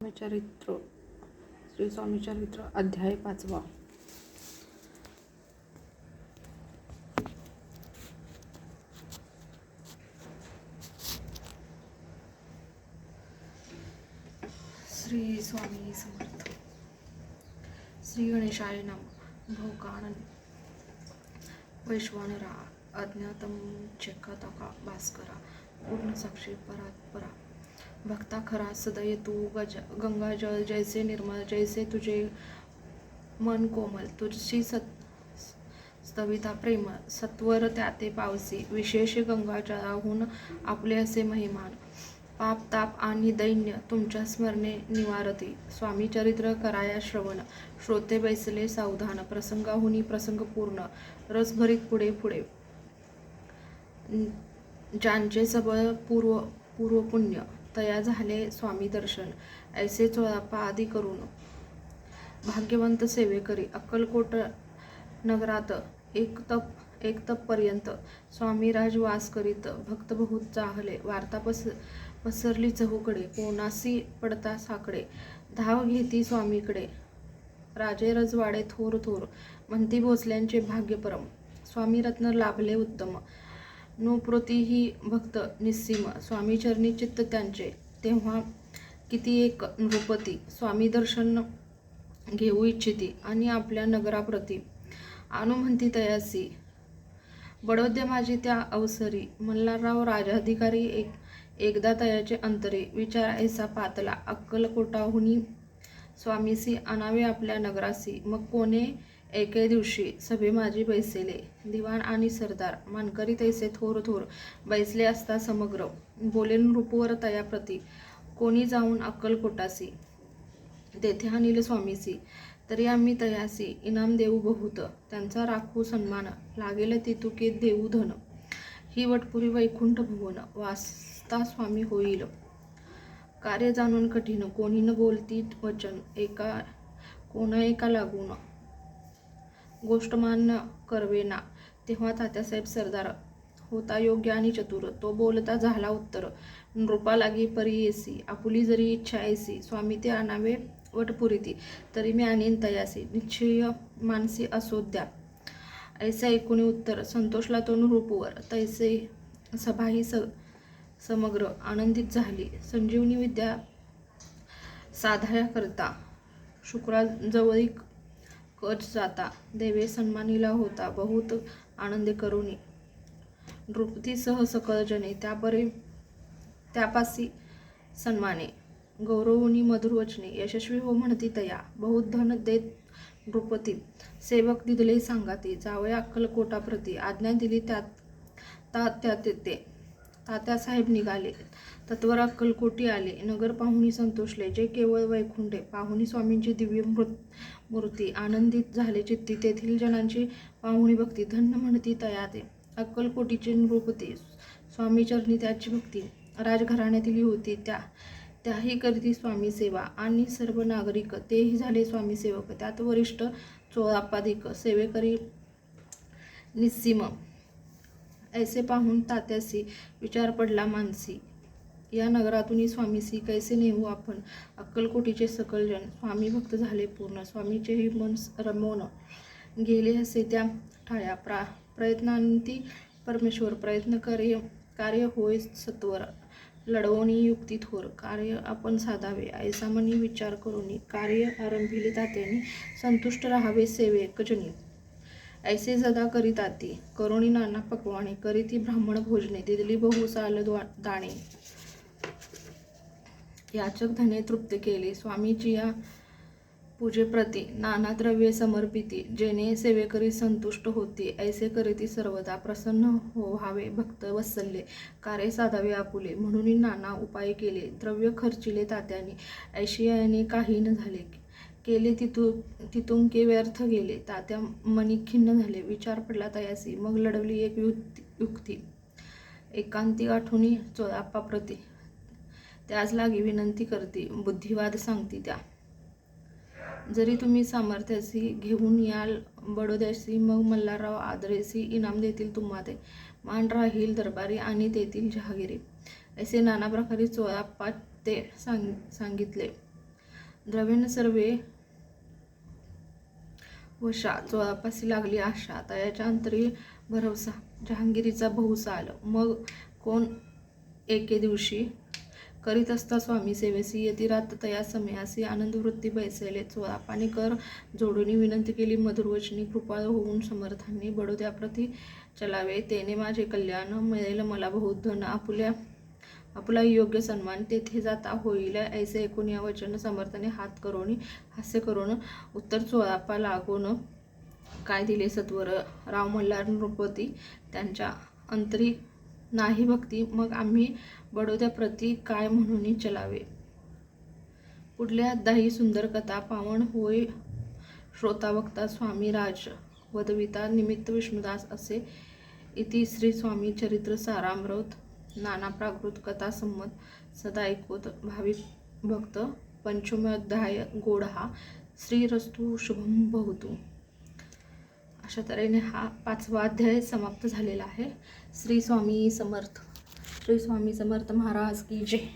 चरित्र श्री स्वामी चरित्र अध्याय 5. श्री स्वामी समर्थ. श्री गणेशाय नमः. भोकानन वैश्वानरा अज्ञातम चेकतका भास्करा पूर्ण साक्षी परात्परा भक्ता खरा सदय तू गंगाजल जैसे निर्मल जैसे तुझे मन कोमल तुझशी स्तविता प्रेम सत्वर त्याते पावसी विशेष गंगाजळाहून आपले असे महिमान पाप ताप आणि दैन्य तुमच्या स्मरणे निवारती स्वामी चरित्र कराया श्रवण श्रोते बैसले सावधान प्रसंगाहुनी प्रसंग पूर्ण रसभरीत पुढे पुढे ज्यांचे सबळ पूर्व पुण्य तया झाले स्वामी दर्शन ऐसे चोळाप्पा आदी करून भाग्यवंत सेवेकरी अक्कलकोट नगरात एक तप पर्यंत स्वामी राज वास करीत भक्त बहुत चाहले वार्ता पसरली चहूकडे कोणासी पडता साकडे धाव घेती स्वामीकडे राजे रजवाडे थोर थोर म्हणती भोसल्यांचे भाग्य परम स्वामी रत्न लाभले उत्तम नृपतीही भक्त निस्सीम स्वामी चरणी चित्त त्यांचे तेव्हा किती एक नृपती स्वामी दर्शन घेऊ इच्छिती आणि आपल्या नगराप्रती आणू म्हणती तयासी बडोद्य माझी त्या अवसरी मल्हारराव राजाधिकारी एकदा तयाचे अंतरे विचार ऐसा पातला अक्कलकोटाहुनी स्वामीसी आणावे आपल्या नगरासी मग कोणे एके दिवशी सभे माझी बैसेले दिवाण आणि सरदार मानकरी तैसे थोर थोर बैसले असता समग्र बोले नृपवर तयाप्रती कोणी जाऊन अक्कलकोटासी तेथे आणील स्वामीसी तरी आम्ही तयासी इनाम देऊ बहुत त्यांचा राखू सन्मान लागेल तितुके देऊ धन ही वटपुरी वैकुंठ भुवन वासता स्वामी होईल कार्य जाणून कठीण कोणी न बोलती वचन कोणा एका लागून गोष्ट मान्य करवेना तेव्हा तात्यासाहेब सरदार होता योग्य आणि चतुर तो बोलता झाला उत्तर नृपा लागी परी येसी आपुली जरी इच्छा ऐसी स्वामी ते आणावे वटपुरीती तरी मी आणीन तयासी निश्चय मानसी असोद्या ऐसे ऐकून उत्तर संतोषला तो नृपवर तैसे सभाही समग्र आनंदित झाली संजीवनी विद्या साधाया करता शुक्राजवळीक कच जाता देवे सन्मानीला होता बहुत आनंदे करुणी नृपतीसह सकळ जने त्यापासी सन्माने गौरवनी मधुर वचने यशस्वी हो म्हणती तया बहुत धन देत नृपती सेवक दिदले सांगाती जावया अक्कलकोटाप्रती आज्ञा दिली ते तात्यासाहेब निघाले तत्वर अक्कलकोटी आले नगर पाहुणी संतोषले जे केवळ वैकुंठे पाहुणी स्वामींची दिव्य मूर्ती आनंदित झाले चित्ती तेथील जनांची पाहुणी भक्ती धन्य म्हणती तया ते अक्कलकोटीचे नृपती स्वामी चरणी त्याची भक्ती राजघराण्यातील होती त्याही करती स्वामी सेवा आणि सर्व नागरिक तेही झाले स्वामी सेवक त्यात वरिष्ठ चोळाप्पाधिक सेवेकरी निस्सीम ऐसे पाहून तात्यासी विचार पडला मानसी या नगरातून स्वामीसी कैसे नेऊ आपण अक्कलकोटीचे सकल जन स्वामी भक्त झाले पूर्ण स्वामीचेही मन रमवून गेले असे त्या ठाया प्रयत्नांती परमेश्वर प्रयत्न कार्य होय सत्वर लढवणी युक्ती थोर कार्य आपण साधावे ऐसा मनी विचार करून कार्य आरंभिले तात्याने संतुष्ट राहावे सेवेकजनी ऐसे जदा करीताती करुणी नाना पकवाने करीती ब्राह्मण भोजने दिदली बहु साल दाणे याचक धने तृप्त केले स्वामीची या पूजेप्रती नाना द्रव्ये समर्पिती जेणे सेवेकरी संतुष्ट होती ऐसे करीती सर्वदा प्रसन्न व्हावे भक्त वत्सल्ये कार्य साधावे आपुले म्हणून नाना उपाय केले द्रव्य खर्चिले तात्याने ऐशियाने काही न झाले केले तितुंके व्यर्थ गेले तात्या मनी खिन्न झाले विचार पडला तयासी मग लढवली एक युक्ती एकांती आठवणी चोळाप्पाप्रती त्याच लागी विनंती करती बुद्धिवाद सांगती त्या जरी तुम्ही सामर्थ्यासी घेऊन याल बडोद्यासी मग मल्हारराव आदरेसी इनाम देतील तुम्हा ते मान राहील दरबारी आणि देतील जहागिरी ऐसे नाना प्रकारे चोळाप्पा ते सांगितले द्रव्यन सर्वे वशा चोळापासी लागली आशा, तयाच्या अंतरी भरवसा जहांगीरीचा बहुसाल. मग कोण एके दिवशी करीत असता स्वामी सेवेसी, यती रात तया समयासी आनंद वृत्ती बैसले. चोळापाने कर जोडून विनंती केली मधुरवचनी, कृपाळ होऊन समर्थांनी बडोद्याप्रती चलावे. तेने माझे कल्याण मिळेल मला बहुत धन, आपुला योग्य सन्मान तेथे जाता होईल. ऐसे ऐकून या वचन समर्थाने हात करून हास्य करून उत्तर चोळापा लागून काय दिले सत्वर. राव मल्हार नृपती त्यांच्या अंतरी नाही भक्ती, मग आम्ही बडोद्याप्रती काय म्हणून चलावे. पुढल्या अध्यायी सुंदर कथा पावन होय श्रोता वक्ता स्वामी राज वदविता निमित्त विष्णुदास असे. इति श्री स्वामी चरित्र सारामृत नाना प्राकृत कथा संमत सदा ऐकोत भाविक भक्त. पंचम अध्याय गोडहा. श्रीरस्तु शुभम भवतु. अशा तऱ्हेने हा 5वा अध्याय समाप्त झालेला आहे. श्री स्वामी समर्थ. श्री स्वामी समर्थ महाराज की जय.